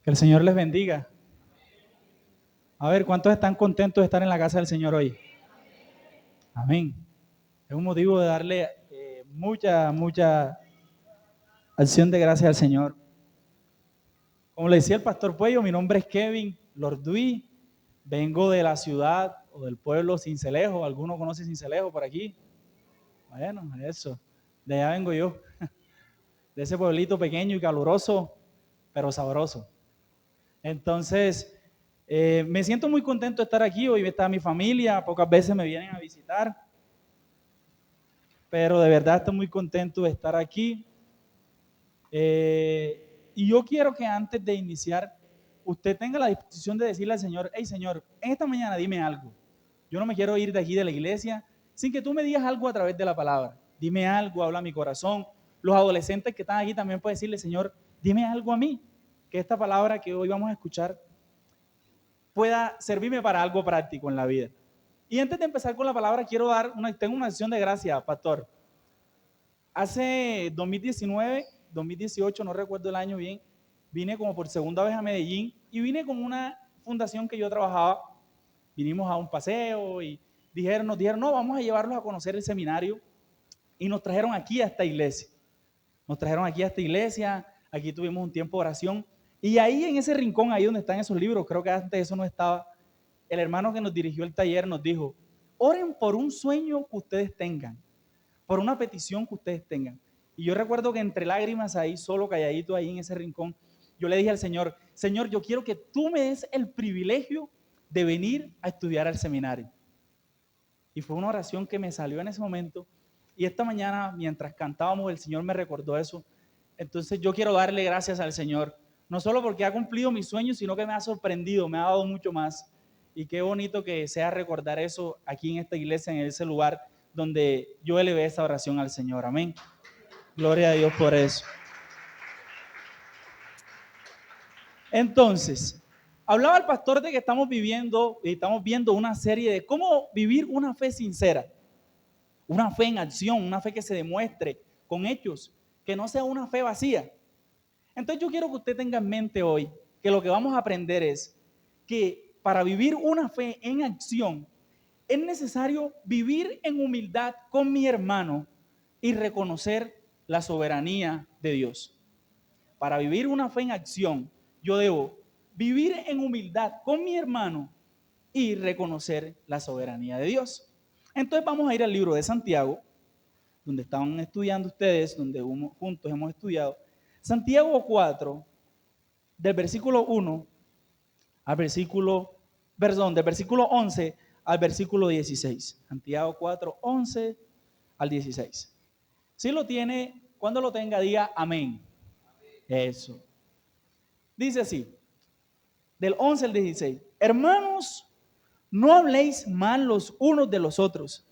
Que el Señor les bendiga. A ver, ¿cuántos están contentos de estar en la casa del Señor hoy? Amén. Es un motivo de darle mucha acción de gracias al Señor. Como le decía el pastor Puello, mi nombre es Kevin Lorduí. Vengo de la ciudad o del pueblo Sincelejo. ¿Alguno conoce Sincelejo por aquí? Bueno, eso. De allá vengo yo. De ese pueblito pequeño y caluroso, pero sabroso. Entonces, me siento muy contento de estar aquí. Hoy está mi familia, pocas veces me vienen a visitar, pero de verdad estoy muy contento de estar aquí. Y yo quiero que antes de iniciar, usted tenga la disposición de decirle al Señor: hey Señor, en esta mañana dime algo. Yo no me quiero ir de aquí de la iglesia sin que tú me digas algo a través de la palabra. Dime algo, habla a mi corazón. Los adolescentes que están aquí también pueden decirle: Señor, dime algo a mí, que esta palabra que hoy vamos a escuchar pueda servirme para algo práctico en la vida. Y antes de empezar con la palabra, tengo una acción de gracia, pastor. Hace 2019, 2018, no recuerdo el año bien, vine como por segunda vez a Medellín y vine con una fundación que yo trabajaba. Vinimos a un paseo y nos dijeron, no, vamos a llevarlos a conocer el seminario, y nos trajeron aquí a esta iglesia. Aquí tuvimos un tiempo de oración, y ahí en ese rincón, ahí donde están esos libros, creo que antes eso no estaba, el hermano que nos dirigió el taller nos dijo: oren por un sueño que ustedes tengan, por una petición que ustedes tengan. Y yo recuerdo que entre lágrimas, ahí solo calladito, ahí en ese rincón, yo le dije al Señor: Señor, yo quiero que tú me des el privilegio de venir a estudiar al seminario. Y fue una oración que me salió en ese momento. Y esta mañana, mientras cantábamos, el Señor me recordó eso. Entonces yo quiero darle gracias al Señor, no solo porque ha cumplido mis sueños, sino que me ha sorprendido, me ha dado mucho más. Y qué bonito que sea recordar eso aquí en esta iglesia, en ese lugar donde yo elevé esa oración al Señor. Amén. Gloria a Dios por eso. Entonces, hablaba el pastor de que estamos viendo una serie de cómo vivir una fe sincera, una fe en acción, una fe que se demuestre con hechos, que no sea una fe vacía. Entonces yo quiero que usted tenga en mente hoy que lo que vamos a aprender es que para vivir una fe en acción es necesario vivir en humildad con mi hermano y reconocer la soberanía de Dios. Para vivir una fe en acción, yo debo vivir en humildad con mi hermano y reconocer la soberanía de Dios. Entonces vamos a ir al libro de Santiago, donde estaban estudiando ustedes, donde juntos hemos estudiado. Santiago 4, del versículo 1 al del versículo 11 al versículo 16. Santiago 4, 11 al 16. Si lo tiene, cuando lo tenga, diga amén. Eso. Dice así, del 11 al 16. Hermanos, no habléis mal los unos de los otros.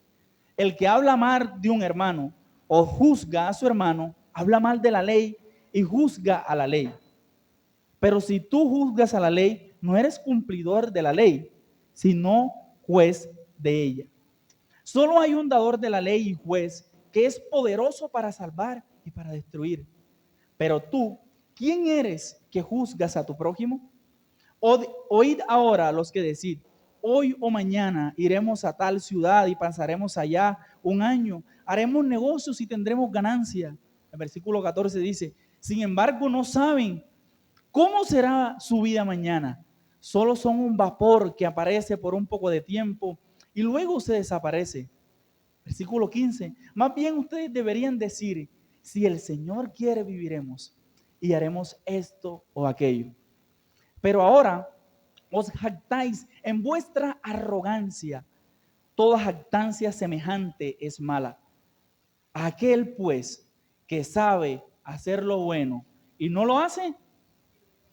El que habla mal de un hermano o juzga a su hermano, habla mal de la ley y juzga a la ley. Pero si tú juzgas a la ley, no eres cumplidor de la ley, sino juez de ella. Solo hay un dador de la ley y juez que es poderoso para salvar y para destruir. Pero tú, ¿quién eres que juzgas a tu prójimo? Oíd ahora a los que decid: hoy o mañana iremos a tal ciudad y pasaremos allá un año, haremos negocios y tendremos ganancia. El versículo 14 dice: sin embargo no saben cómo será su vida mañana. Solo son un vapor que aparece por un poco de tiempo y luego se desaparece. Versículo 15. Más bien ustedes deberían decir: si el Señor quiere, viviremos y haremos esto o aquello. Pero ahora os jactáis en vuestra arrogancia. Toda jactancia semejante es mala. Aquel pues que sabe hacer lo bueno y no lo hace,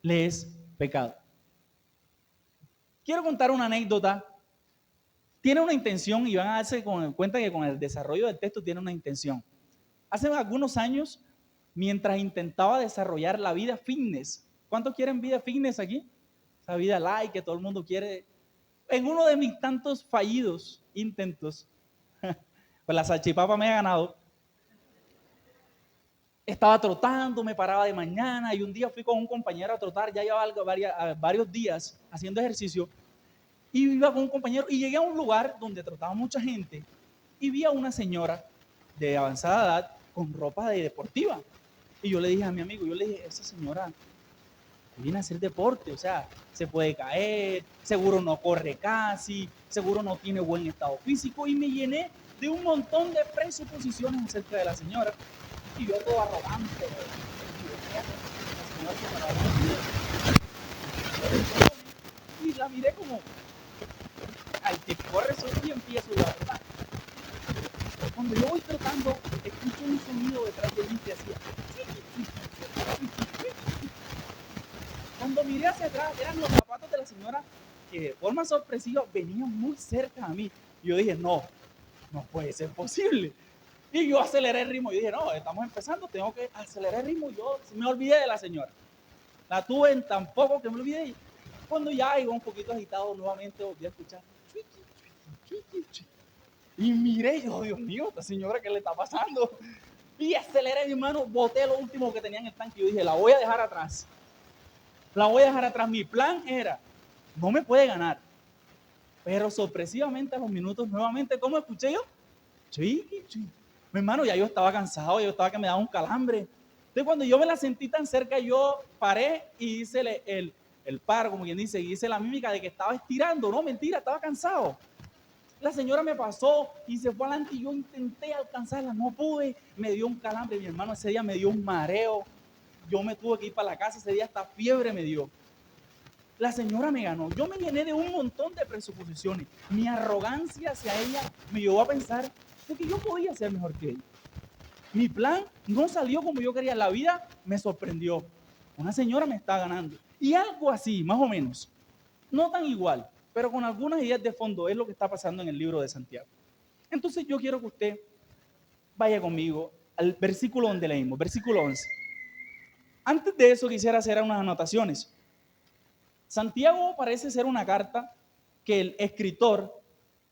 le es pecado. Quiero contar una anécdota. Tiene una intención y van a darse cuenta que con el desarrollo del texto tiene una intención. Hace algunos años, mientras intentaba desarrollar la vida fitness, ¿cuántos quieren vida fitness aquí? Esa vida light que todo el mundo quiere. En uno de mis tantos fallidos intentos, pues la salchipapa me ha ganado. estaba trotando, me paraba de mañana y un día fui con un compañero a trotar, ya llevaba varios días haciendo ejercicio y iba con un compañero y llegué a un lugar donde trotaba mucha gente y vi a una señora de avanzada edad con ropa de deportiva. Y yo le dije a mi amigo, esa señora viene a hacer deporte, o sea, se puede caer, seguro no corre casi, seguro no tiene buen estado físico, y me llené de un montón de presuposiciones acerca de la señora, y yo todo arrogante, y la miré como al que corre solo y empiezo a verdad. Cuando yo voy tratando, escucho un sonido detrás de mí que hacía. Cuando miré hacia atrás, eran los zapatos de la señora que de forma sorpresiva venían muy cerca a mí. Y yo dije, no puede ser posible. Y yo aceleré el ritmo y dije, no, estamos empezando, tengo que acelerar el ritmo. Yo me olvidé de la señora. La tuve en tan poco que me olvidé. Y cuando ya iba un poquito agitado, nuevamente volví a escuchar. Y miré, yo, Dios mío, esta señora, ¿qué le está pasando? Y aceleré mi mano, boté lo último que tenía en el tanque. Y yo dije, la voy a dejar atrás. La voy a dejar atrás. Mi plan era, no me puede ganar. Pero sorpresivamente a los minutos nuevamente, ¿cómo escuché yo? Chiqui. Mi hermano, ya yo estaba cansado, yo estaba que me daba un calambre. Entonces cuando yo me la sentí tan cerca, yo paré y hice el paro, como quien dice, y hice la mímica de que estaba estirando. No, mentira, estaba cansado. La señora me pasó y se fue adelante y yo intenté alcanzarla, no pude, me dio un calambre. Mi hermano, ese día me dio un mareo. Yo me tuve que ir para la casa, ese día hasta fiebre me dio. La señora me ganó. Yo me llené de un montón de presuposiciones. Mi arrogancia hacia ella me llevó a pensar de que yo podía ser mejor que ella. Mi plan no salió como yo quería. La vida me sorprendió. Una señora me está ganando. Y algo así, más o menos. No tan igual, pero con algunas ideas de fondo es lo que está pasando en el libro de Santiago. Entonces yo quiero que usted vaya conmigo al versículo donde leímos, versículo 11. Antes de eso quisiera hacer unas anotaciones. Santiago parece ser una carta que el escritor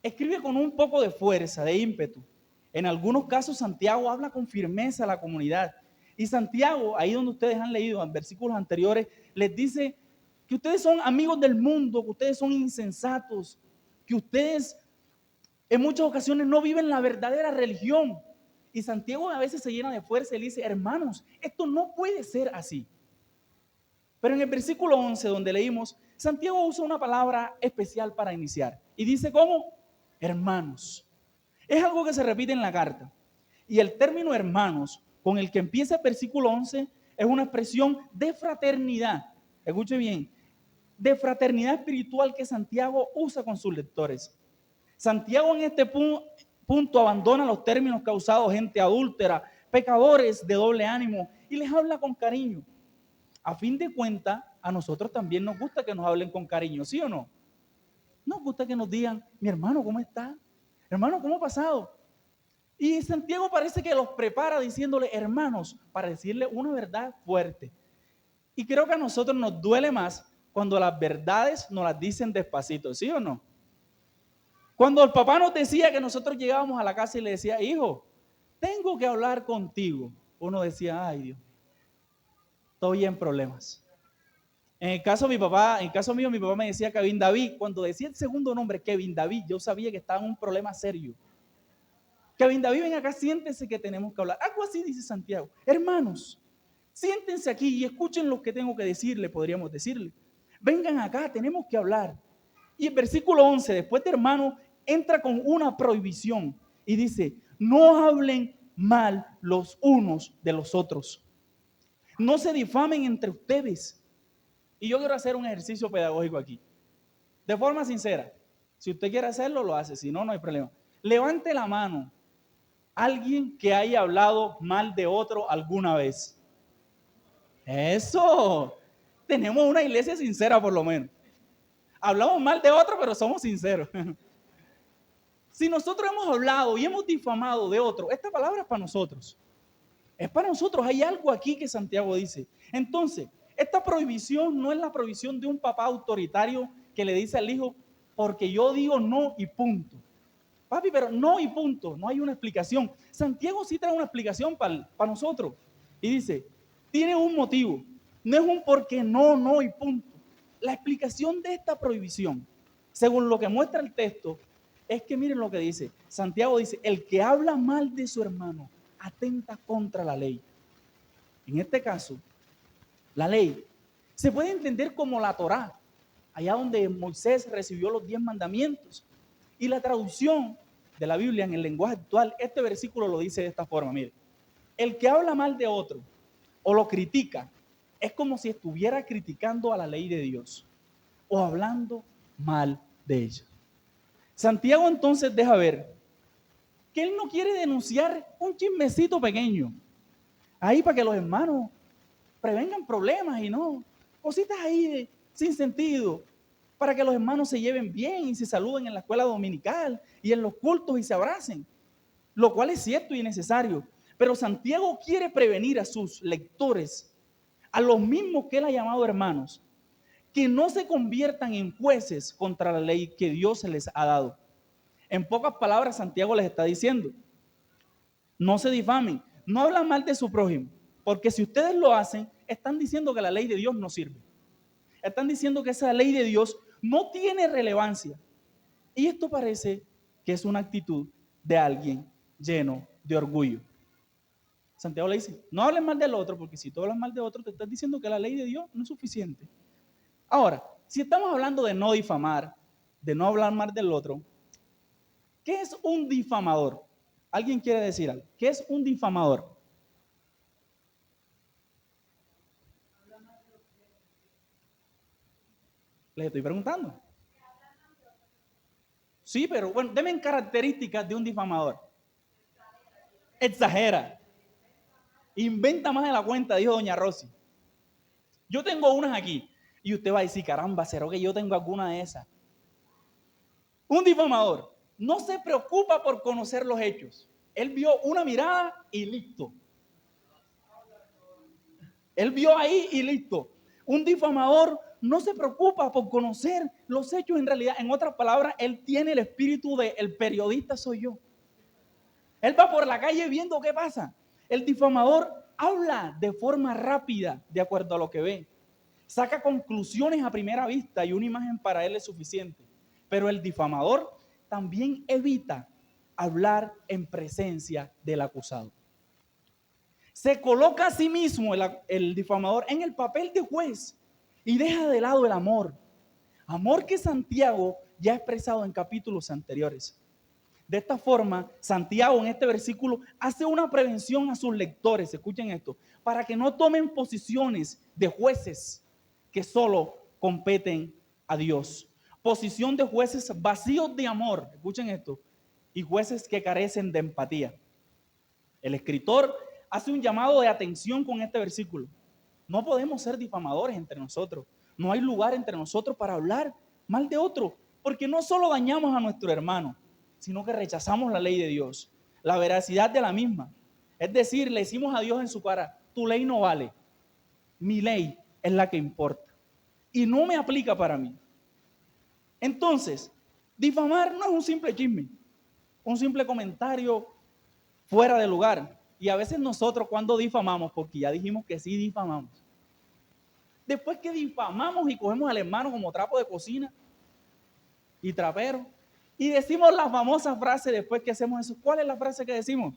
escribe con un poco de fuerza, de ímpetu. En algunos casos Santiago habla con firmeza a la comunidad. Y Santiago, ahí donde ustedes han leído en versículos anteriores, les dice que ustedes son amigos del mundo, que ustedes son insensatos, que ustedes en muchas ocasiones no viven la verdadera religión. Y Santiago a veces se llena de fuerza y le dice, hermanos, esto no puede ser así. Pero en el versículo 11 donde leímos, Santiago usa una palabra especial para iniciar. Y dice, ¿cómo? Hermanos. Es algo que se repite en la carta. Y el término hermanos, con el que empieza el versículo 11, es una expresión de fraternidad. Escuche bien, de fraternidad espiritual que Santiago usa con sus lectores. Santiago en este punto abandona los términos que ha usado gente adúltera, pecadores de doble ánimo, y les habla con cariño. A fin de cuentas, a nosotros también nos gusta que nos hablen con cariño, ¿sí o no? Nos gusta que nos digan, mi hermano, ¿cómo está? Hermano, ¿cómo ha pasado? Y Santiago parece que los prepara diciéndole, hermanos, para decirle una verdad fuerte. Y creo que a nosotros nos duele más cuando las verdades nos las dicen despacito, ¿sí o no? Cuando el papá nos decía que nosotros llegábamos a la casa y le decía, hijo, tengo que hablar contigo. Uno decía, ay Dios, estoy en problemas. En el caso mío, mi papá me decía Kevin David. Cuando decía el segundo nombre, Kevin David, yo sabía que estaba en un problema serio. Kevin David, ven acá, siéntense que tenemos que hablar. Algo así dice Santiago. Hermanos, siéntense aquí y escuchen lo que tengo que decirle, podríamos decirle. Vengan acá, tenemos que hablar. Y el versículo 11, después de hermano, entra con una prohibición y dice, no hablen mal los unos de los otros. No se difamen entre ustedes. Y yo quiero hacer un ejercicio pedagógico aquí. De forma sincera. Si usted quiere hacerlo, lo hace. Si no, no hay problema. Levante la mano alguien que haya hablado mal de otro alguna vez. Eso. Tenemos una iglesia sincera por lo menos. Hablamos mal de otro, pero somos sinceros. Si nosotros hemos hablado y hemos difamado de otro, esta palabra es para nosotros. Es para nosotros. Hay algo aquí que Santiago dice. Entonces, esta prohibición no es la prohibición de un papá autoritario que le dice al hijo, porque yo digo no y punto. Papi, pero no y punto, no hay una explicación. Santiago sí trae una explicación para nosotros. Y dice, tiene un motivo. No es un porque no y punto. La explicación de esta prohibición, según lo que muestra el texto, es que miren lo que dice. Santiago dice, el que habla mal de su hermano atenta contra la ley. En este caso, la ley se puede entender como la Torá, allá donde Moisés recibió los 10 mandamientos. Y la traducción de la Biblia en el lenguaje actual, este versículo lo dice de esta forma, mire. El que habla mal de otro o lo critica, es como si estuviera criticando a la ley de Dios o hablando mal de ella. Santiago entonces deja ver que él no quiere denunciar un chismecito pequeño, ahí para que los hermanos prevengan problemas y no, cositas ahí sin sentido, para que los hermanos se lleven bien y se saluden en la escuela dominical y en los cultos y se abracen, lo cual es cierto y necesario. Pero Santiago quiere prevenir a sus lectores, a los mismos que él ha llamado hermanos, que no se conviertan en jueces contra la ley que Dios les ha dado. En pocas palabras, Santiago les está diciendo, no se difamen, no hablan mal de su prójimo, porque si ustedes lo hacen, están diciendo que la ley de Dios no sirve. Están diciendo que esa ley de Dios no tiene relevancia. Y esto parece que es una actitud de alguien lleno de orgullo. Santiago le dice, no hables mal del otro, porque si tú hablas mal de otro, te estás diciendo que la ley de Dios no es suficiente. Ahora, si estamos hablando de no difamar, de no hablar mal del otro, ¿qué es un difamador? ¿Alguien quiere decir algo? ¿Qué es un difamador? Les estoy preguntando. Sí, pero bueno, denme características de un difamador. Exagera. Inventa más de la cuenta, dijo doña Rosy. Yo tengo unas aquí. Y usted va a decir, caramba, ¿será que yo tengo alguna de esas? Un difamador no se preocupa por conocer los hechos. Él vio una mirada y listo. Él vio ahí y listo. Un difamador no se preocupa por conocer los hechos en realidad. En otras palabras, él tiene el espíritu de el periodista soy yo. Él va por la calle viendo qué pasa. El difamador habla de forma rápida, de acuerdo a lo que ve. Saca conclusiones a primera vista y una imagen para él es suficiente. Pero el difamador también evita hablar en presencia del acusado. Se coloca a sí mismo el difamador en el papel de juez y deja de lado el amor. Amor que Santiago ya ha expresado en capítulos anteriores. De esta forma, Santiago en este versículo hace una prevención a sus lectores, escuchen esto, para que no tomen posiciones de jueces que solo competen a Dios. Posición de jueces vacíos de amor, escuchen esto, y jueces que carecen de empatía. El escritor hace un llamado de atención con este versículo. No podemos ser difamadores entre nosotros. No hay lugar entre nosotros para hablar mal de otro, porque no solo dañamos a nuestro hermano, sino que rechazamos la ley de Dios, la veracidad de la misma. Es decir, le decimos a Dios en su cara, tu ley no vale, mi ley es la que importa y no me aplica para mí. Entonces, difamar no es un simple chisme, un simple comentario fuera de lugar. Y a veces nosotros cuando difamamos, porque ya dijimos que sí difamamos, después que difamamos y cogemos al hermano como trapo de cocina y trapero, y decimos la famosa frase después que hacemos eso. ¿Cuál es la frase que decimos?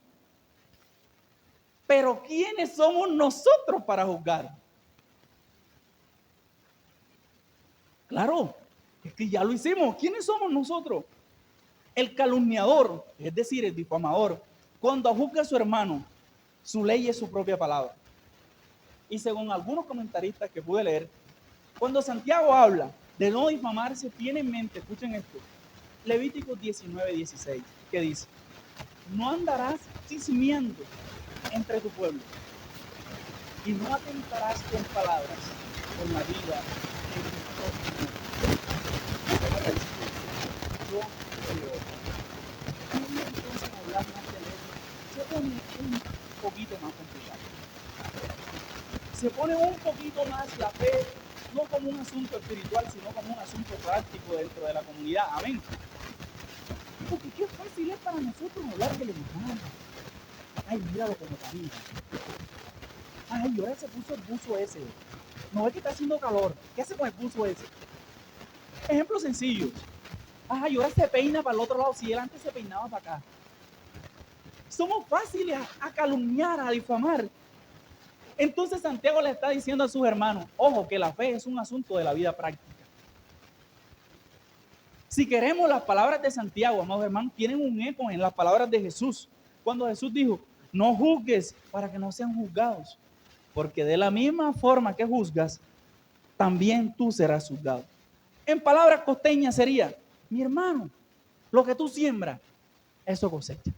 Pero ¿quiénes somos nosotros para juzgar? Claro, es que ya lo hicimos. ¿Quiénes somos nosotros? El calumniador, es decir, el difamador, cuando juzga a su hermano, su ley es su propia palabra. Y según algunos comentaristas que pude leer, cuando Santiago habla de no difamarse, tiene en mente, escuchen esto, Levítico 19:16, que dice, no andarás chismeando entre tu pueblo y no atentarás con palabras con la vida de tu prójimo. Yo entonces hablar más de ley se pone un poquito más complicado. Se pone un poquito más la fe, no como un asunto espiritual, sino como un asunto práctico dentro de la comunidad. Amén. Porque qué fácil es para nosotros hablar del hermano. Ay, míralo como camina. Ay, ahora se puso el buzo ese. No es que está haciendo calor. ¿Qué hace con el buzo ese? Ejemplos sencillos. Ay, ahora se peina para el otro lado. Si él antes se peinaba para acá. Somos fáciles a calumniar, a difamar. Entonces Santiago le está diciendo a sus hermanos, ojo, que la fe es un asunto de la vida práctica. Si queremos, las palabras de Santiago, amados hermanos, tienen un eco en las palabras de Jesús. Cuando Jesús dijo, no juzgues para que no sean juzgados, porque de la misma forma que juzgas, también tú serás juzgado. En palabras costeñas sería, mi hermano, lo que tú siembras, eso cosecha.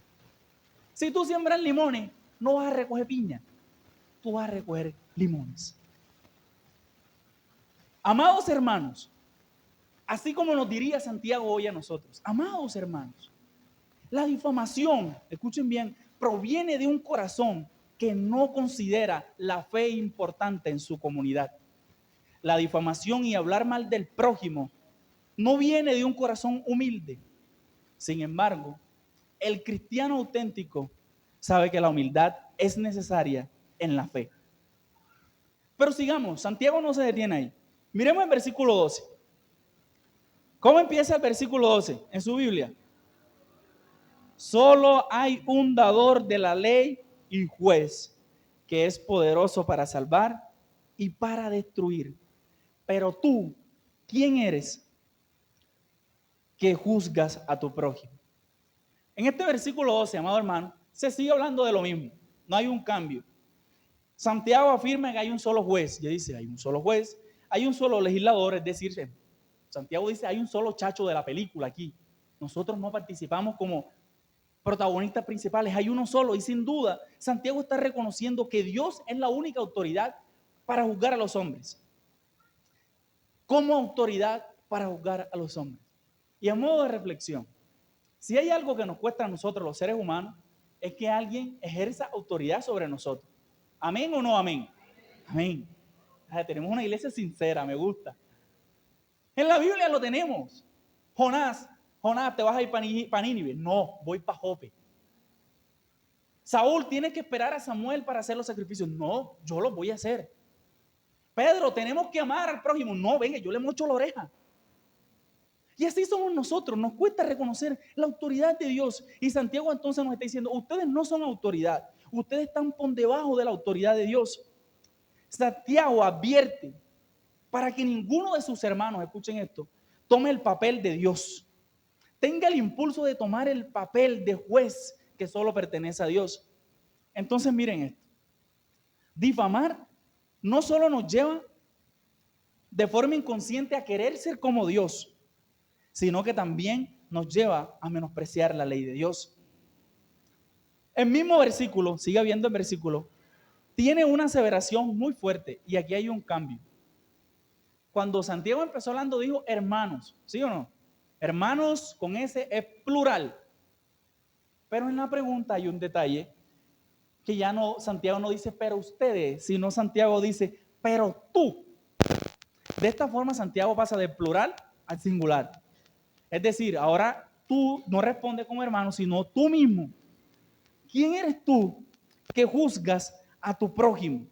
Si tú siembras limones, no vas a recoger piña, tú vas a recoger limones. Amados hermanos, así como nos diría Santiago hoy a nosotros, amados hermanos, la difamación, escuchen bien, proviene de un corazón que no considera la fe importante en su comunidad. La difamación y hablar mal del prójimo no viene de un corazón humilde. Sin embargo, el cristiano auténtico sabe que la humildad es necesaria en la fe. Pero sigamos, Santiago no se detiene ahí. Miremos el versículo 12. ¿Cómo empieza el versículo 12 en su Biblia? Solo hay un dador de la ley y juez que es poderoso para salvar y para destruir. Pero tú, ¿quién eres que juzgas a tu prójimo? En este versículo 12, amado hermano, se sigue hablando de lo mismo. No hay un cambio. Santiago afirma que hay un solo juez. Ya dice, hay un solo juez, hay un solo legislador, es decir, Santiago dice, hay un solo chacho de la película aquí. Nosotros no participamos como protagonistas principales, hay uno solo. Y sin duda, Santiago está reconociendo que Dios es la única autoridad para juzgar a los hombres. Como autoridad para juzgar a los hombres. Y a modo de reflexión, si hay algo que nos cuesta a nosotros los seres humanos, es que alguien ejerza autoridad sobre nosotros. ¿Amén o no amén? Amén. Tenemos una iglesia sincera, me gusta. En la Biblia lo tenemos. Jonás, ¿te vas a ir para Nínive? No, voy para Jope. Saúl, ¿tienes que esperar a Samuel para hacer los sacrificios? No, yo los voy a hacer. Pedro, tenemos que amar al prójimo. No, venga, yo le mocho la oreja. Y así somos nosotros, nos cuesta reconocer la autoridad de Dios. Y Santiago entonces nos está diciendo, ustedes no son autoridad, ustedes están por debajo de la autoridad de Dios. Santiago advierte para que ninguno de sus hermanos, escuchen esto, tome el papel de Dios. Tenga el impulso de tomar el papel de juez que solo pertenece a Dios. Entonces miren esto, difamar no solo nos lleva de forma inconsciente a querer ser como Dios, sino que también nos lleva a menospreciar la ley de Dios. El mismo versículo, sigue viendo el versículo, tiene una aseveración muy fuerte y aquí hay un cambio. Cuando Santiago empezó hablando dijo hermanos, ¿sí o no? Hermanos con ese es plural. Pero en la pregunta hay un detalle que ya no, Santiago no dice pero ustedes, sino Santiago dice pero tú. De esta forma Santiago pasa del plural al singular. Es decir, ahora tú no respondes como hermano, sino tú mismo. ¿Quién eres tú que juzgas a tu prójimo?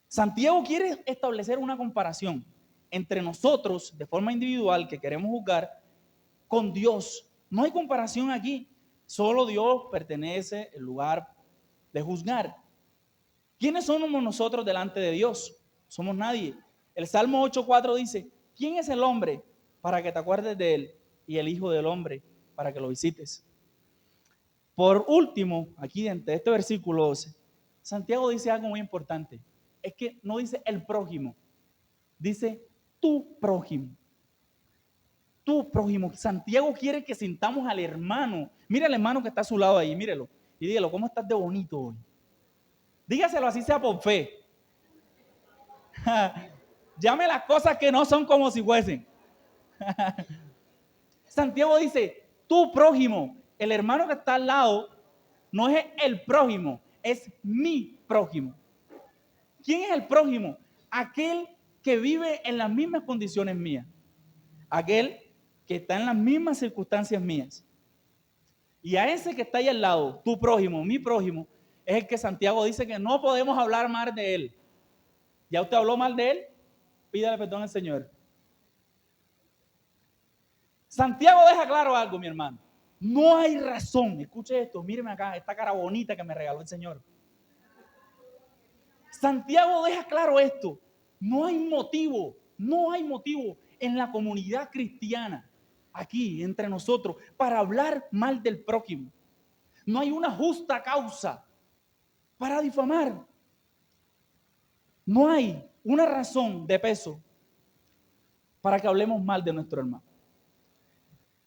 Santiago quiere establecer una comparación entre nosotros, de forma individual, que queremos juzgar, con Dios. No hay comparación aquí. Solo Dios pertenece al lugar de juzgar. ¿Quiénes somos nosotros delante de Dios? Somos nadie. El Salmo 8:4 dice, ¿quién es el hombre para que te acuerdes de él? Y el hijo del hombre para que lo visites. Por último, aquí dentro de este versículo 12, Santiago dice algo muy importante. Es que no dice el prójimo, dice tu prójimo. Tu prójimo. Santiago quiere que sintamos al hermano. Mira al hermano que está a su lado ahí, mírelo. Y dígalo, ¿cómo estás de bonito hoy? Dígaselo así sea por fe. Llame las cosas que no son como si fuesen. Santiago dice, tu prójimo, el hermano que está al lado, no es el prójimo, es mi prójimo. ¿Quién es el prójimo? Aquel que vive en las mismas condiciones mías. Aquel que está en las mismas circunstancias mías. Y a ese que está ahí al lado, tu prójimo, mi prójimo, es el que Santiago dice que no podemos hablar mal de él. ¿Ya usted habló mal de él? Pídale perdón al Señor. Santiago deja claro algo, mi hermano. No hay razón, escuche esto, míreme acá, esta cara bonita que me regaló el Señor. Santiago deja claro esto. No hay motivo en la comunidad cristiana, aquí entre nosotros, para hablar mal del prójimo. No hay una justa causa para difamar. No hay una razón de peso para que hablemos mal de nuestro hermano.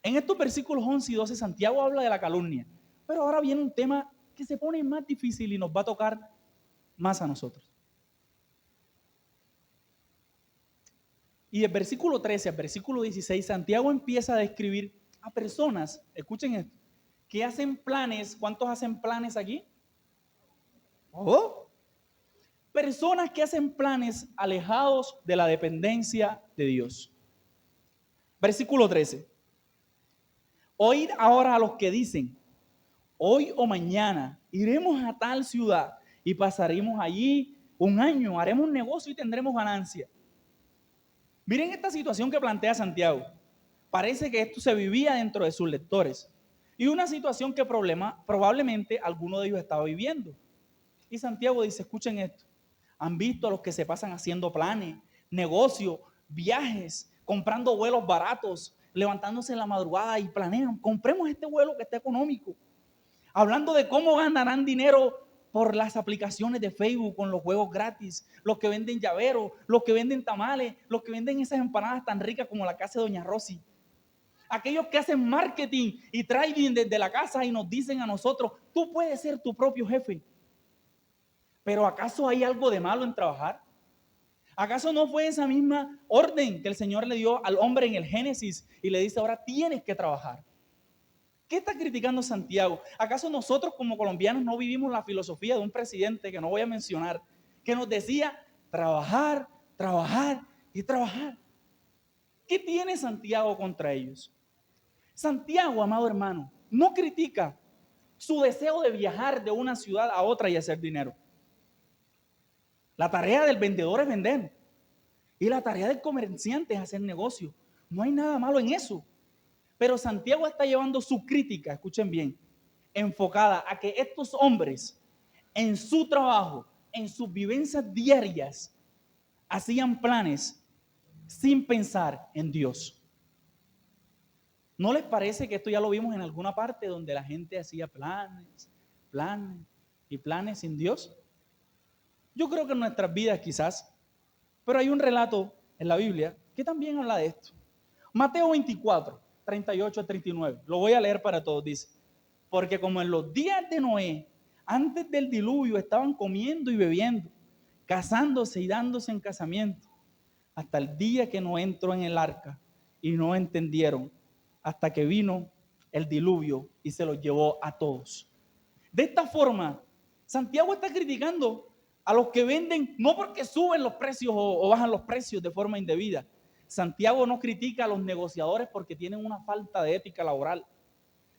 En estos versículos 11 y 12, Santiago habla de la calumnia. Pero ahora viene un tema que se pone más difícil y nos va a tocar más a nosotros. Y del versículo 13 al versículo 16, Santiago empieza a describir a personas, escuchen esto, que hacen planes. ¿Cuántos hacen planes aquí? ¿Oh? Personas que hacen planes alejados de la dependencia de Dios. Versículo 13. Oíd ahora a los que dicen, hoy o mañana iremos a tal ciudad y pasaremos allí un año, haremos negocio y tendremos ganancia. Miren esta situación que plantea Santiago. Parece que esto se vivía dentro de sus lectores. Y una situación que probablemente alguno de ellos estaba viviendo. Y Santiago dice, escuchen esto. Han visto a los que se pasan haciendo planes, negocios, viajes, comprando vuelos baratos, levantándose en la madrugada y planean, compremos este vuelo que está económico. Hablando de cómo ganarán dinero por las aplicaciones de Facebook con los juegos gratis, los que venden llaveros, los que venden tamales, los que venden esas empanadas tan ricas como la casa de Doña Rosy. Aquellos que hacen marketing y trading desde la casa y nos dicen a nosotros, tú puedes ser tu propio jefe. Pero ¿acaso hay algo de malo en trabajar? ¿Acaso no fue esa misma orden que el Señor le dio al hombre en el Génesis y le dice, ahora tienes que trabajar? ¿Qué está criticando Santiago? ¿Acaso nosotros como colombianos no vivimos la filosofía de un presidente que no voy a mencionar, que nos decía trabajar, trabajar y trabajar? ¿Qué tiene Santiago contra ellos? Santiago, amado hermano, no critica su deseo de viajar de una ciudad a otra y hacer dinero. La tarea del vendedor es vender y la tarea del comerciante es hacer negocio. No hay nada malo en eso. Pero Santiago está llevando su crítica, escuchen bien, enfocada a que estos hombres en su trabajo, en sus vivencias diarias, hacían planes sin pensar en Dios. ¿No les parece que esto ya lo vimos en alguna parte donde la gente hacía planes y planes sin Dios? Yo creo que en nuestras vidas quizás, pero hay un relato en la Biblia que también habla de esto. Mateo 24, 38 a 39. Lo voy a leer para todos, dice. Porque como en los días de Noé, antes del diluvio, estaban comiendo y bebiendo, casándose y dándose en casamiento, hasta el día que Noé entró en el arca y no entendieron, hasta que vino el diluvio y se los llevó a todos. De esta forma, Santiago está criticando a los que venden, no porque suben los precios o bajan los precios de forma indebida. Santiago no critica a los negociadores porque tienen una falta de ética laboral.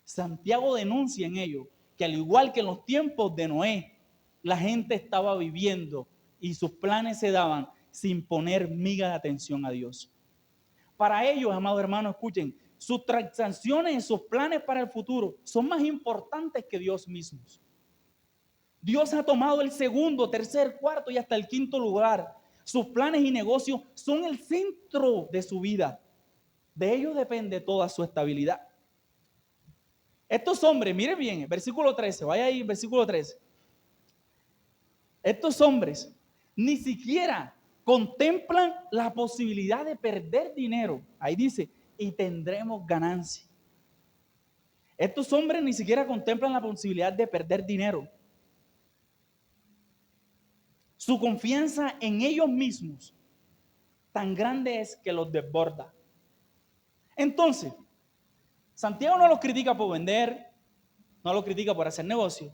Santiago denuncia en ello que al igual que en los tiempos de Noé, la gente estaba viviendo y sus planes se daban sin poner miga de atención a Dios. Para ellos, amados hermanos, escuchen, sus transacciones y sus planes para el futuro son más importantes que Dios mismo. Dios ha tomado el segundo, tercer, cuarto y hasta el quinto lugar. Sus planes y negocios son el centro de su vida. De ellos depende toda su estabilidad. Estos hombres, mire bien, versículo 13, vaya ahí, versículo 13. Estos hombres ni siquiera contemplan la posibilidad de perder dinero. Ahí dice, y tendremos ganancia. Estos hombres ni siquiera contemplan la posibilidad de perder dinero. Su confianza en ellos mismos tan grande es que los desborda. Entonces, Santiago no los critica por vender, no los critica por hacer negocio,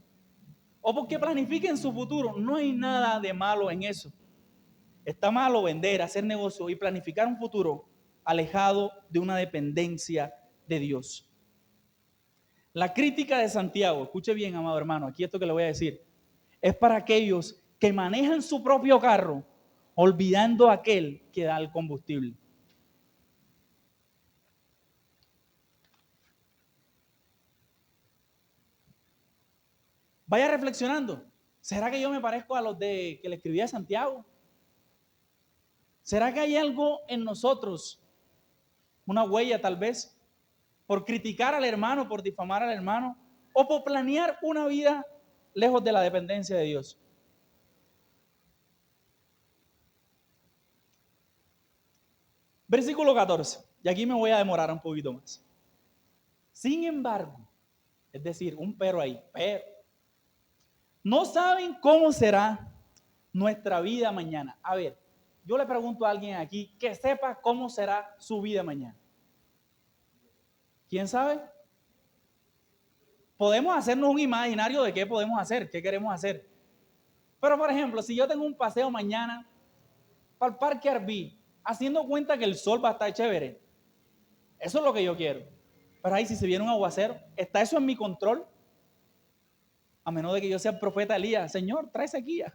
o porque planifiquen su futuro. No hay nada de malo en eso. Está malo vender, hacer negocio y planificar un futuro alejado de una dependencia de Dios. La crítica de Santiago, escuche bien, amado hermano, aquí esto que le voy a decir. es para aquellos que manejan su propio carro, olvidando a aquel que da el combustible. Vaya reflexionando. ¿Será que yo me parezco a los que le escribía Santiago? ¿Será que hay algo en nosotros, una huella tal vez, por criticar al hermano, por difamar al hermano, o por planear una vida lejos de la dependencia de Dios? Versículo 14, y aquí me voy a demorar un poquito más. Sin embargo, es decir, un pero ahí, pero no saben cómo será nuestra vida mañana. A ver, yo le pregunto a alguien aquí que sepa cómo será su vida mañana. ¿Quién sabe? Podemos hacernos un imaginario de qué podemos hacer, qué queremos hacer. Pero, por ejemplo, si yo tengo un paseo mañana para el Parque Arví, haciendo cuenta que el sol va a estar chévere, eso es lo que yo quiero. Pero ahí, si se viene un aguacero, ¿está eso en mi control? A menos de que yo sea el profeta Elías. Señor, trae sequía.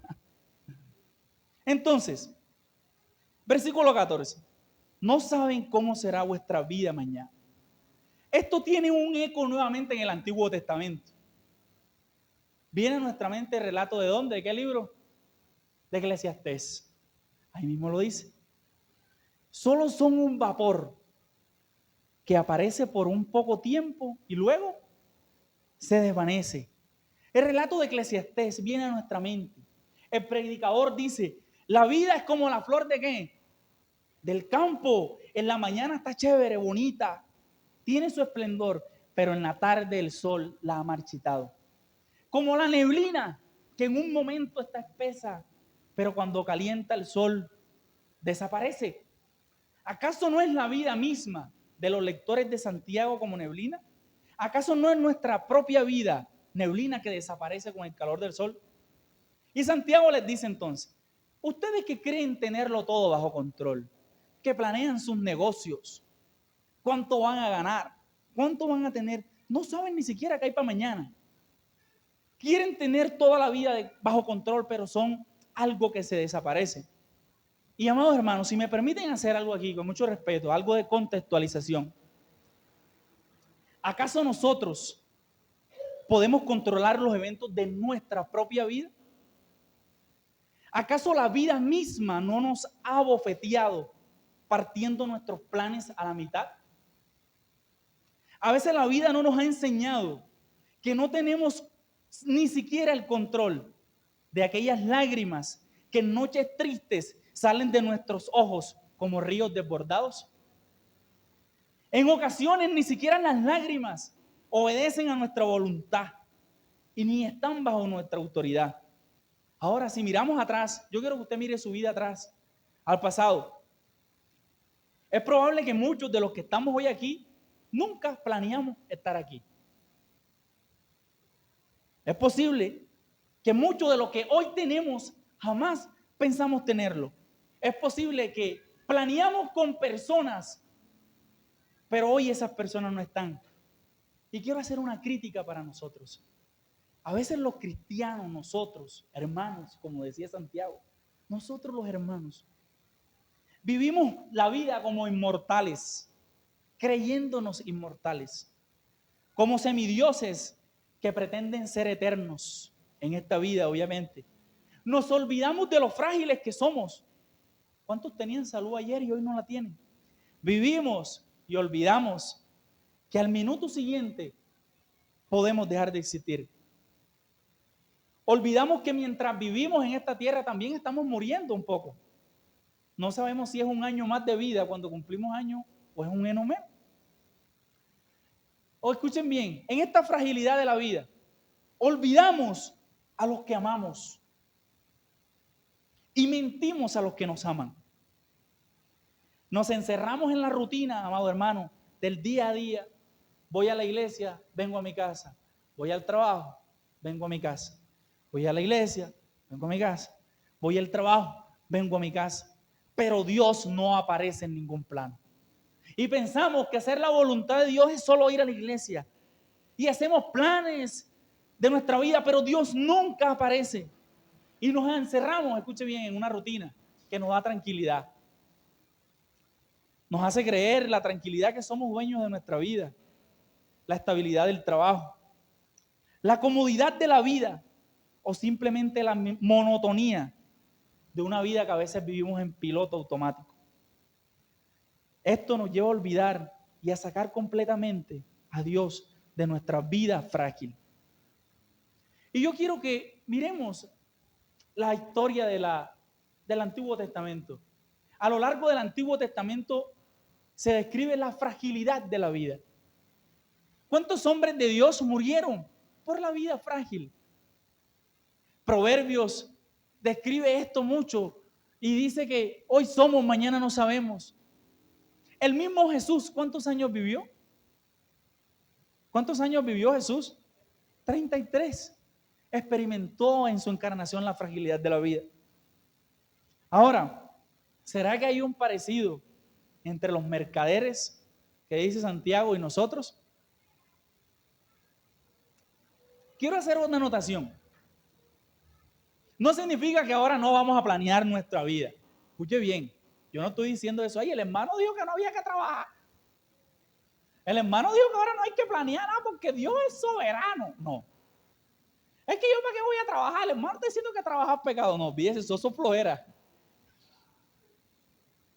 Entonces, versículo 14. No saben cómo será vuestra vida mañana. Esto tiene un eco nuevamente en el Antiguo Testamento. Viene a nuestra mente el relato de ¿dónde? ¿De qué libro? De Eclesiastés. Ahí mismo lo dice. Solo son un vapor que aparece por un poco tiempo y luego se desvanece. El relato de Eclesiastés viene a nuestra mente. El predicador dice, la vida es como la flor de ¿qué? Del campo. En la mañana está chévere, bonita, tiene su esplendor, pero en la tarde el sol la ha marchitado. Como la neblina, que en un momento está espesa, pero cuando calienta el sol, desaparece. ¿Acaso no es la vida misma de los lectores de Santiago como neblina? ¿Acaso no es nuestra propia vida neblina que desaparece con el calor del sol? Y Santiago les dice entonces, ustedes que creen tenerlo todo bajo control, que planean sus negocios, cuánto van a ganar, cuánto van a tener, no saben ni siquiera qué hay para mañana. Quieren tener toda la vida bajo control, pero son algo que se desaparece. Y amados hermanos, si me permiten hacer algo aquí con mucho respeto, algo de contextualización. ¿Acaso nosotros podemos controlar los eventos de nuestra propia vida? ¿Acaso la vida misma no nos ha bofeteado partiendo nuestros planes a la mitad? A veces la vida no nos ha enseñado que no tenemos ni siquiera el control de aquellas lágrimas que en noches tristes salen de nuestros ojos como ríos desbordados. En ocasiones ni siquiera las lágrimas obedecen a nuestra voluntad y ni están bajo nuestra autoridad. Ahora, si miramos atrás, yo quiero que usted mire su vida atrás, al pasado. Es probable que muchos de los que estamos hoy aquí nunca planeamos estar aquí. Es posible que mucho de lo que hoy tenemos jamás pensamos tenerlo. Es posible que planeamos con personas, pero hoy esas personas no están. Y quiero hacer una crítica para nosotros. A veces los cristianos, nosotros, hermanos, como decía Santiago, nosotros los hermanos, vivimos la vida como inmortales, creyéndonos inmortales, como semidioses que pretenden ser eternos en esta vida, obviamente. Nos olvidamos de lo frágiles que somos. ¿Cuántos tenían salud ayer y hoy no la tienen? Vivimos y olvidamos que al minuto siguiente podemos dejar de existir. Olvidamos que mientras vivimos en esta tierra también estamos muriendo un poco. No sabemos si es un año más de vida cuando cumplimos años o es un año menos. O escuchen bien, en esta fragilidad de la vida, olvidamos a los que amamos y mentimos a los que nos aman. Nos encerramos en la rutina, amado hermano, del día a día. Voy a la iglesia, vengo a mi casa. Voy al trabajo, vengo a mi casa. Voy a la iglesia, vengo a mi casa. Voy al trabajo, vengo a mi casa. Pero Dios no aparece en ningún plano. Y pensamos que hacer la voluntad de Dios es solo ir a la iglesia. Y hacemos planes de nuestra vida, pero Dios nunca aparece. Y nos encerramos, escuche bien, en una rutina que nos da tranquilidad. Nos hace creer la tranquilidad que somos dueños de nuestra vida, la estabilidad del trabajo, la comodidad de la vida o simplemente la monotonía de una vida que a veces vivimos en piloto automático. Esto nos lleva a olvidar y a sacar completamente a Dios de nuestra vida frágil. Y yo quiero que miremos la historia del Antiguo Testamento. A lo largo del Antiguo Testamento se describe la fragilidad de la vida. ¿Cuántos hombres de Dios murieron por la vida frágil? Proverbios describe esto mucho y dice que hoy somos, mañana no sabemos. El mismo Jesús, ¿cuántos años vivió? ¿Cuántos años vivió Jesús? 33. Experimentó en su encarnación la fragilidad de la vida. Ahora, ¿será que hay un parecido entre los mercaderes que dice Santiago y nosotros? Quiero hacer una anotación. No significa que ahora no vamos a planear nuestra vida. Escuche bien, yo no estoy diciendo eso. Ay, el hermano dijo que no había que trabajar. El hermano dijo que ahora no hay que planear nada porque Dios es soberano. No. Es que yo para qué voy a trabajar. El hermano está diciendo que trabajar es pecado. No, fíjese, eso es flojera.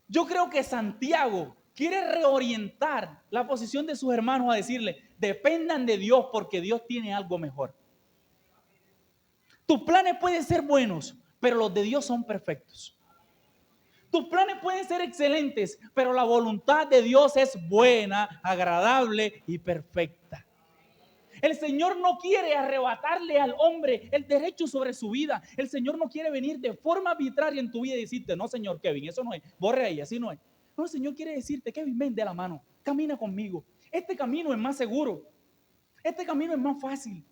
Yo creo que Santiago quiere reorientar la posición de sus hermanos a decirle, dependan de Dios porque Dios tiene algo mejor. Tus planes pueden ser buenos, pero los de Dios son perfectos. Tus planes pueden ser excelentes, pero la voluntad de Dios es buena, agradable y perfecta. El Señor no quiere arrebatarle al hombre el derecho sobre su vida. El Señor no quiere venir de forma arbitraria en tu vida y decirte, no, señor Kevin, eso no es, borre ahí, así no es. No, el Señor quiere decirte, Kevin, ven de la mano, camina conmigo. Este camino es más seguro, este camino es más fácil.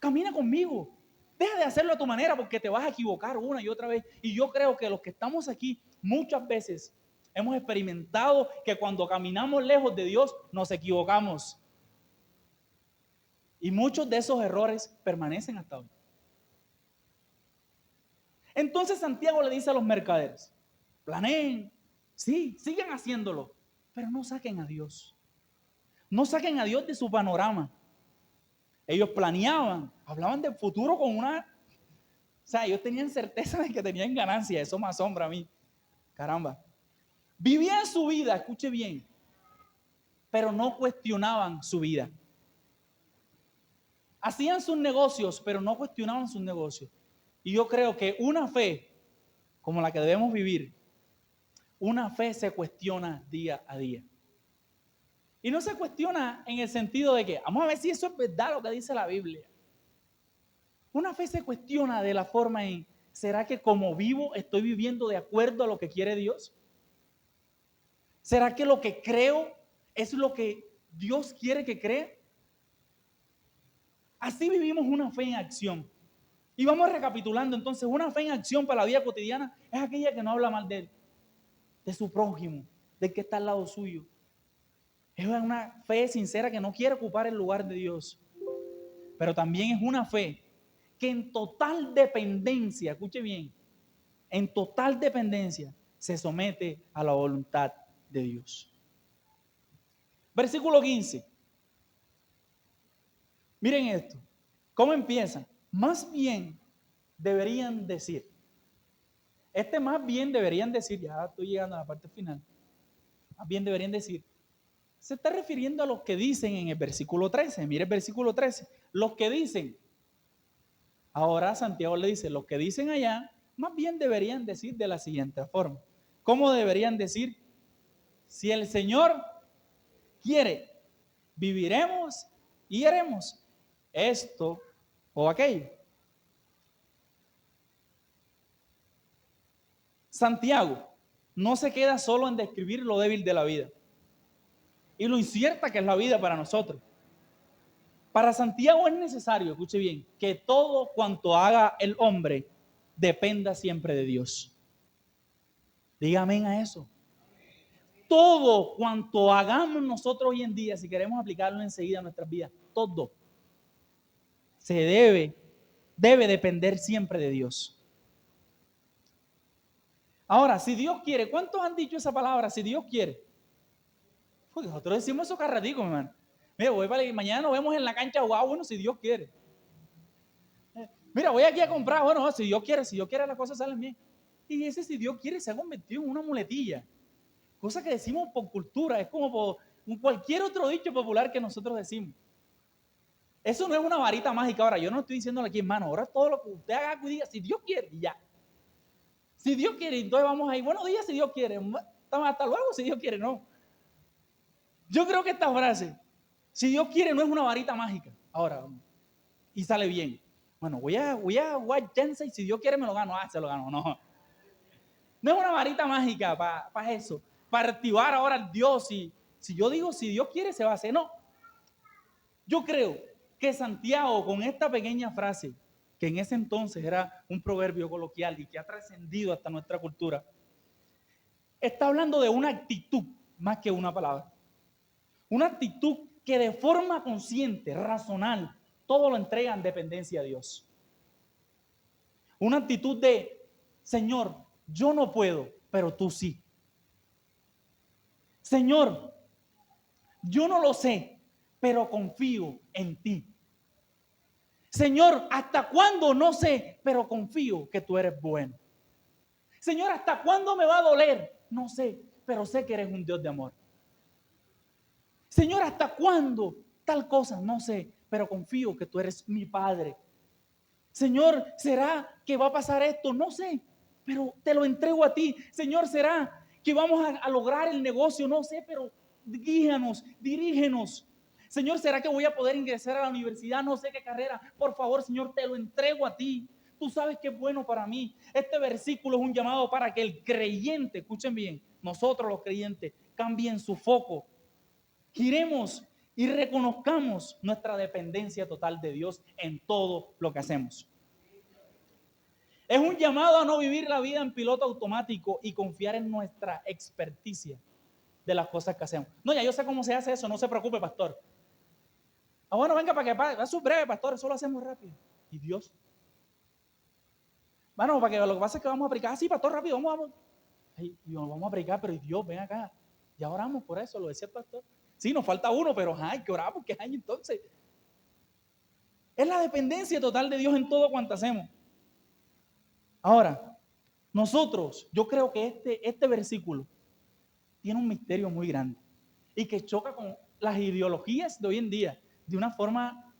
Camina conmigo. Deja de hacerlo a tu manera porque te vas a equivocar una y otra vez. Y yo creo que los que estamos aquí muchas veces hemos experimentado que cuando caminamos lejos de Dios nos equivocamos. Y muchos de esos errores permanecen hasta hoy. Entonces Santiago le dice a los mercaderes, planeen, sí, sigan haciéndolo, pero no saquen a Dios. No saquen a Dios de su panorama. Ellos planeaban, hablaban del futuro con una... O sea, ellos tenían certeza de que tenían ganancia. Eso me asombra a mí. Caramba. Vivían su vida, escuche bien, pero no cuestionaban su vida. Hacían sus negocios, pero no cuestionaban sus negocios. Y yo creo que una fe como la que debemos vivir, una fe se cuestiona día a día. Y no se cuestiona en el sentido de que, vamos a ver si eso es verdad lo que dice la Biblia. Una fe se cuestiona de la forma en, ¿será que como vivo estoy viviendo de acuerdo a lo que quiere Dios? ¿Será que lo que creo es lo que Dios quiere que crea? Así vivimos una fe en acción. Y vamos recapitulando entonces, una fe en acción para la vida cotidiana es aquella que no habla mal de él, de su prójimo, del que está al lado suyo. Es una fe sincera que no quiere ocupar el lugar de Dios. Pero también es una fe que en total dependencia, escuche bien, en total dependencia se somete a la voluntad de Dios. Versículo 15. Miren esto. ¿Cómo empieza? Más bien deberían decir. Más bien deberían decir, ya estoy llegando a la parte final. Más bien deberían decir. Se está refiriendo a los que dicen en el versículo 13. Mire el versículo 13. Los que dicen. Ahora Santiago le dice, los que dicen allá, más bien deberían decir de la siguiente forma. ¿Cómo deberían decir? Si el Señor quiere, viviremos y haremos esto o aquello. Santiago no se queda solo en describir lo débil de la vida y lo incierta que es la vida para nosotros. Para Santiago es necesario, escuche bien, que todo cuanto haga el hombre dependa siempre de Dios. Diga amén a eso. Todo cuanto hagamos nosotros hoy en día, si queremos aplicarlo enseguida a nuestras vidas, todo debe depender siempre de Dios. Ahora, si Dios quiere, ¿cuántos han dicho esa palabra? Si Dios quiere. Porque nosotros decimos eso cada ratico, mi hermano. Mira, mañana nos vemos en la cancha, wow, bueno, si Dios quiere. Mira, voy aquí a comprar, bueno, si Dios quiere las cosas salen bien. Y ese si Dios quiere se ha convertido en una muletilla. Cosa que decimos por cultura, es como por cualquier otro dicho popular que nosotros decimos. Eso no es una varita mágica. Ahora, yo no estoy diciéndole aquí, hermano, ahora todo lo que usted haga y diga, si Dios quiere, y ya. Si Dios quiere, entonces vamos ahí, buenos días si Dios quiere, hasta luego si Dios quiere, no. Yo creo que esta frase, si Dios quiere, no es una varita mágica. Ahora, y sale bien. Bueno, voy a jugar chance y si Dios quiere me lo gano. Se lo gano, no. No es una varita mágica para eso, para activar ahora al Dios. Si yo digo, si Dios quiere, se va a hacer. No. Yo creo que Santiago, con esta pequeña frase, que en ese entonces era un proverbio coloquial y que ha trascendido hasta nuestra cultura, está hablando de una actitud más que una palabra. Una actitud que de forma consciente, razonal, todo lo entrega en dependencia a Dios. Una actitud de, Señor, yo no puedo, pero tú sí. Señor, yo no lo sé, pero confío en ti. Señor, ¿hasta cuándo? No sé, pero confío que tú eres bueno. Señor, ¿hasta cuándo me va a doler? No sé, pero sé que eres un Dios de amor. Señor, ¿hasta cuándo? Tal cosa, no sé, pero confío que tú eres mi Padre. Señor, ¿será que va a pasar esto? No sé, pero te lo entrego a ti. Señor, ¿será que vamos a lograr el negocio? No sé, pero guíanos, dirígenos. Señor, ¿será que voy a poder ingresar a la universidad? No sé qué carrera. Por favor, Señor, te lo entrego a ti. Tú sabes que es bueno para mí. Este versículo es un llamado para que el creyente, escuchen bien, nosotros los creyentes, cambien su foco. Giremos y reconozcamos nuestra dependencia total de Dios en todo lo que hacemos. Es un llamado a no vivir la vida en piloto automático y confiar en nuestra experticia de las cosas que hacemos. No, ya yo sé cómo se hace eso, no se preocupe, pastor. Ah, bueno, venga para que va su breve, pastor, eso lo hacemos rápido. ¿Y Dios? Bueno, para que lo que pasa es que vamos a aplicar. Sí, pastor, rápido, vamos. Ay, vamos a aplicar, pero Dios, ven acá. Ya oramos por eso, lo decía el pastor. Sí, nos falta uno, pero hay que orar porque hay entonces. Es la dependencia total de Dios en todo cuanto hacemos. Ahora, nosotros, yo creo que este versículo tiene un misterio muy grande y que choca con las ideologías de hoy en día de una forma,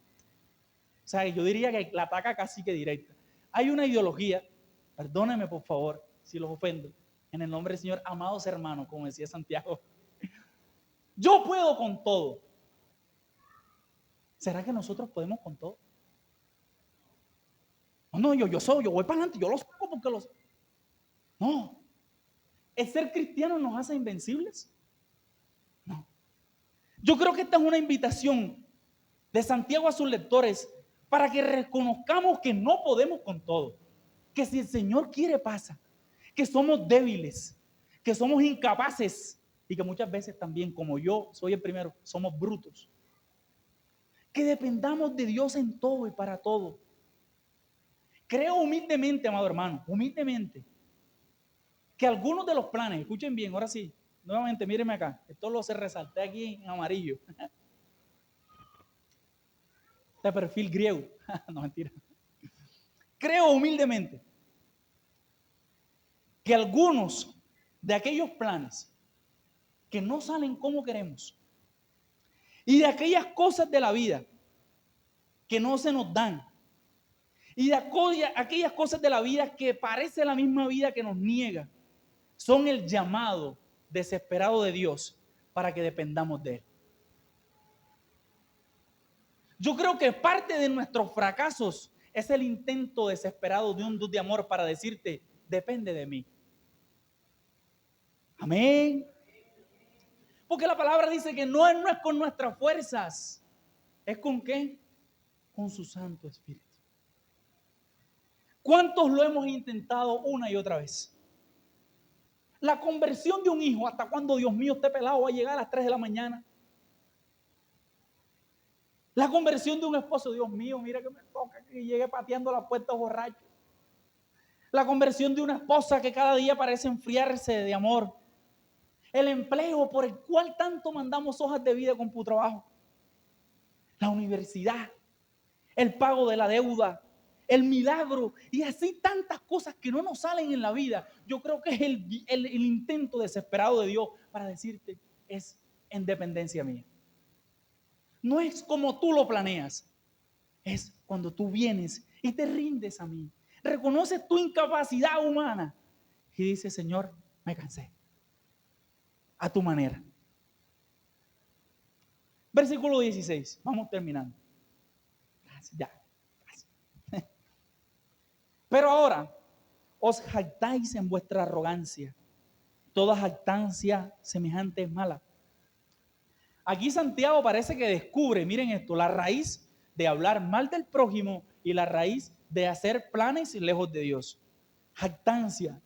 o sea, yo diría que la ataca casi que directa. Hay una ideología, perdónenme por favor si los ofendo, en el nombre del Señor, amados hermanos, como decía Santiago, yo puedo con todo. ¿Será que nosotros podemos con todo? No, yo voy para adelante, yo lo saco porque los... No. ¿El ser cristiano nos hace invencibles? No. Yo creo que esta es una invitación de Santiago a sus lectores para que reconozcamos que no podemos con todo. Que si el Señor quiere pasa. Que somos débiles. Que somos incapaces. Y que muchas veces también, como yo soy el primero, somos brutos. Que dependamos de Dios en todo y para todo. Creo humildemente, amado hermano, humildemente, que algunos de los planes, escuchen bien, ahora sí, nuevamente mírenme acá, esto lo se resalté aquí en amarillo. Este perfil griego, no mentira. Creo humildemente que algunos de aquellos planes que no salen como queremos y de aquellas cosas de la vida que no se nos dan y de aquellas cosas de la vida que parece la misma vida que nos niega, son el llamado desesperado de Dios para que dependamos de Él. Yo creo que parte de nuestros fracasos es el intento desesperado de un Dios de amor para decirte, depende de mí. Amén. Porque la palabra dice que no es con nuestras fuerzas. ¿Es con qué? Con su Santo Espíritu. ¿Cuántos lo hemos intentado una y otra vez? La conversión de un hijo, ¿hasta cuándo, Dios mío, este pelado va a llegar a las 3 de la mañana? La conversión de un esposo, Dios mío, mira que me toca que llegue pateando la puerta borracho. La conversión de una esposa que cada día parece enfriarse de amor. El empleo por el cual tanto mandamos hojas de vida con tu trabajo. La universidad, el pago de la deuda, el milagro y así tantas cosas que no nos salen en la vida. Yo creo que es el intento desesperado de Dios para decirte, es en dependencia mía. No es como tú lo planeas, es cuando tú vienes y te rindes a mí. Reconoces tu incapacidad humana y dices, Señor, me cansé. A tu manera. Versículo 16, vamos terminando. Ya. Pero ahora os jactáis en vuestra arrogancia. Toda jactancia semejante es mala. Aquí Santiago parece que descubre, miren esto, la raíz de hablar mal del prójimo y la raíz de hacer planes lejos de Dios. Jactancia.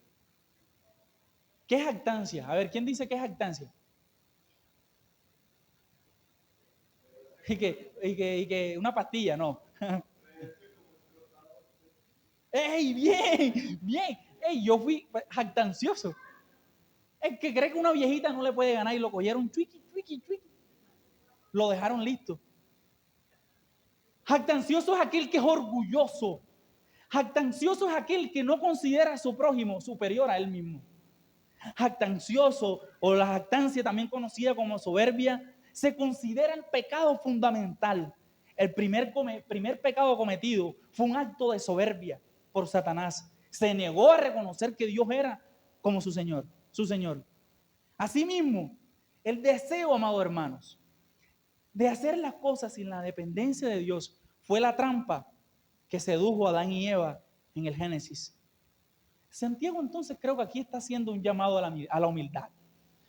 ¿Qué es jactancia? A ver, ¿quién dice qué es jactancia? Y que una pastilla, no. ¡Ey, bien! ¡Bien! ¡Ey, yo fui jactancioso! El que cree que una viejita no le puede ganar y lo cogieron chuiqui. Lo dejaron listo. Jactancioso es aquel que es orgulloso. Jactancioso es aquel que no considera a su prójimo superior a él mismo. Jactancioso, o la jactancia también conocida como soberbia, se considera el pecado fundamental. El primer pecado cometido fue un acto de soberbia por Satanás. Se negó a reconocer que Dios era como su Señor. Asimismo, el deseo, amados hermanos, de hacer las cosas sin la dependencia de Dios fue la trampa que sedujo a Adán y Eva en el Génesis. Santiago entonces creo que aquí está haciendo un llamado a la humildad.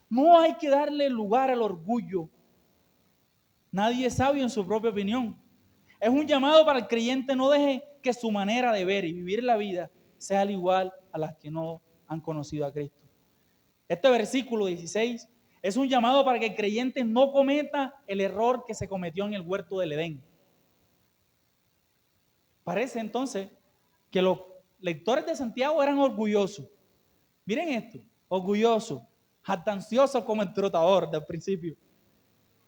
No hay que darle lugar al orgullo. Nadie es sabio en su propia opinión. Es un llamado para el creyente, no deje que su manera de ver y vivir la vida sea al igual a las que no han conocido a Cristo. Este versículo 16 es un llamado para que el creyente no cometa el error que se cometió en el huerto del Edén. Parece entonces que los lectores de Santiago eran orgullosos. Miren esto, orgullosos, jactanciosos como el trotador del principio.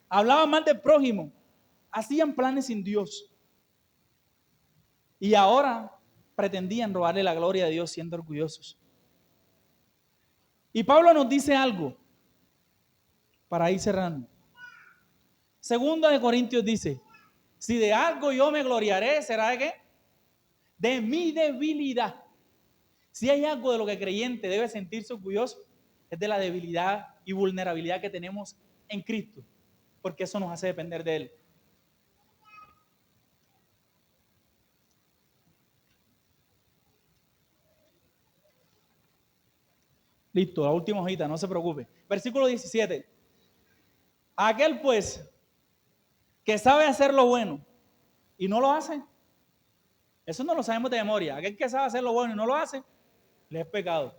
Hablaban mal del prójimo, hacían planes sin Dios. Y ahora pretendían robarle la gloria a Dios siendo orgullosos. Y Pablo nos dice algo para ir cerrando. Segunda de Corintios dice, si de algo yo me gloriaré, ¿será de qué? De mi debilidad. Si hay algo de lo que el creyente debe sentirse orgulloso, es de la debilidad y vulnerabilidad que tenemos en Cristo, porque eso nos hace depender de Él. Listo, la última hojita, no se preocupe. Versículo 17. Aquel pues que sabe hacer lo bueno y no lo hace, eso no lo sabemos de memoria. Aquel que sabe hacer lo bueno y no lo hace, le es pecado.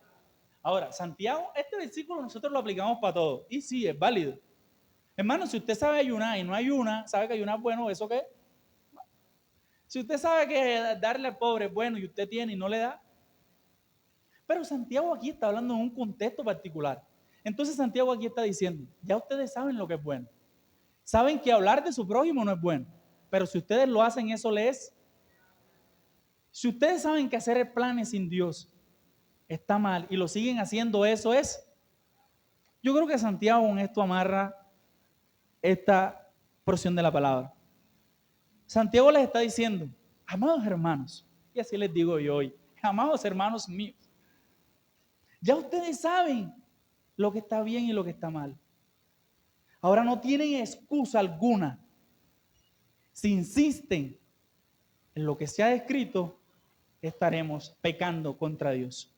Ahora, Santiago, este versículo nosotros lo aplicamos para todo. Y sí, es válido. Hermano, si usted sabe ayunar y no ayuna, sabe que ayunar es bueno, ¿eso qué? Si usted sabe que darle al pobre es bueno y usted tiene y no le da. Pero Santiago aquí está hablando en un contexto particular. Entonces Santiago aquí está diciendo, ya ustedes saben lo que es bueno. Saben que hablar de su prójimo no es bueno. Pero si ustedes lo hacen, eso les es. Si ustedes saben que hacer planes sin Dios está mal y lo siguen haciendo, eso es. Yo creo que Santiago en esto amarra esta porción de la palabra. Santiago les está diciendo, amados hermanos, y así les digo yo hoy, amados hermanos míos, ya ustedes saben lo que está bien y lo que está mal. Ahora no tienen excusa alguna. Si insisten en lo que se ha escrito, estaremos pecando contra Dios.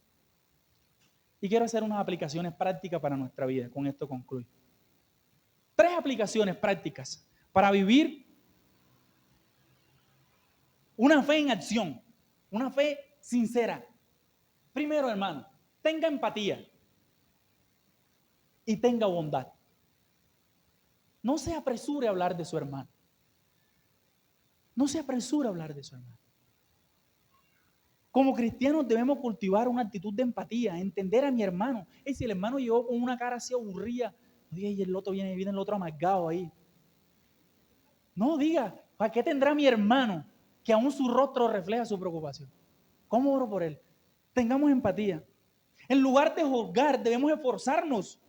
Y quiero hacer unas aplicaciones prácticas para nuestra vida. Con esto concluyo. 3 aplicaciones prácticas para vivir una fe en acción, una fe sincera. Primero, hermano, tenga empatía y tenga bondad. No se apresure a hablar de su hermano. No se apresura a hablar de su hermano. Como cristianos debemos cultivar una actitud de empatía, entender a mi hermano. Y si el hermano llegó con una cara así aburrida, no diga, y el otro viene el otro amargado ahí. No diga, ¿para qué tendrá mi hermano que aún su rostro refleja su preocupación? ¿Cómo oro por él? Tengamos empatía. En lugar de juzgar, debemos esforzarnos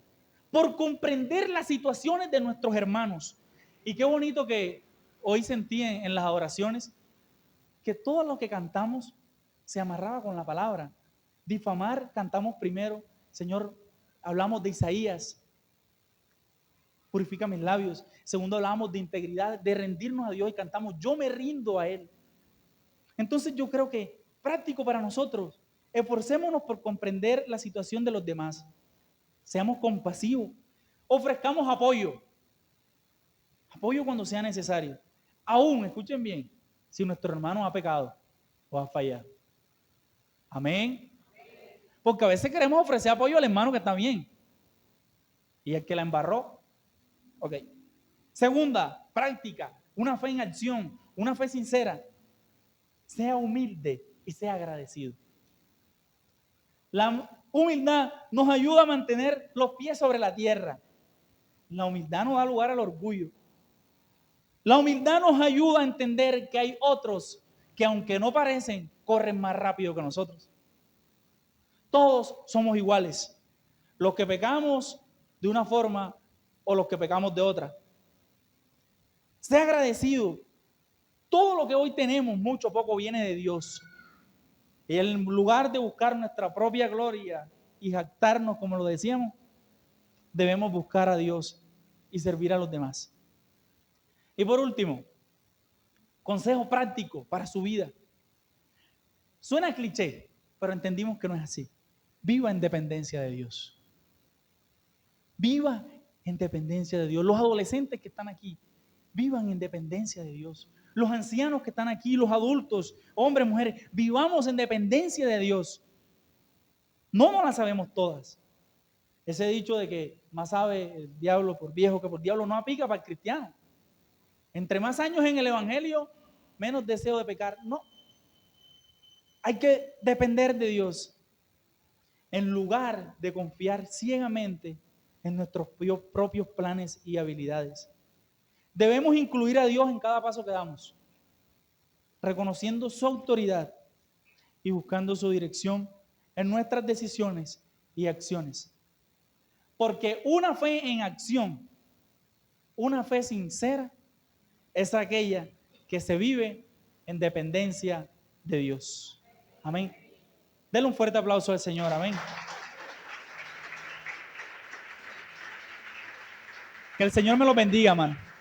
por comprender las situaciones de nuestros hermanos. Y qué bonito que hoy sentí en las adoraciones que todo lo que cantamos se amarraba con la palabra. Difamar, cantamos primero. Señor, hablamos de Isaías. Purifica mis labios. Segundo, hablamos de integridad, de rendirnos a Dios y cantamos, yo me rindo a Él. Entonces yo creo que práctico para nosotros, esforcémonos por comprender la situación de los demás. Seamos compasivos. Ofrezcamos apoyo. Apoyo cuando sea necesario. Aún, escuchen bien, si nuestro hermano ha pecado o ha fallado. Amén. Porque a veces queremos ofrecer apoyo al hermano que está bien. Y el que la embarró. Ok. Segunda, práctica. Una fe en acción. Una fe sincera. Sea humilde y sea agradecido. La humildad nos ayuda a mantener los pies sobre la tierra. La humildad no da lugar al orgullo. La humildad nos ayuda a entender que hay otros que aunque no parecen, corren más rápido que nosotros. Todos somos iguales. Los que pecamos de una forma o los que pecamos de otra. Sea agradecido. Todo lo que hoy tenemos, mucho o poco, viene de Dios. Y en lugar de buscar nuestra propia gloria y jactarnos, como lo decíamos, debemos buscar a Dios y servir a los demás. Y por último, consejo práctico para su vida. Suena cliché, pero entendimos que no es así. Viva en dependencia de Dios. Viva en dependencia de Dios. Los adolescentes que están aquí, vivan en dependencia de Dios. Los ancianos que están aquí, los adultos, hombres, mujeres, vivamos en dependencia de Dios. No nos la sabemos todas. Ese dicho de que más sabe el diablo por viejo que por diablo no aplica para el cristiano. Entre más años en el evangelio, menos deseo de pecar. No. Hay que depender de Dios en lugar de confiar ciegamente en nuestros propios planes y habilidades. Debemos incluir a Dios en cada paso que damos, reconociendo su autoridad y buscando su dirección en nuestras decisiones y acciones. Porque una fe en acción, una fe sincera, es aquella que se vive en dependencia de Dios. Amén. Denle un fuerte aplauso al Señor. Amén. Que el Señor me lo bendiga, hermano.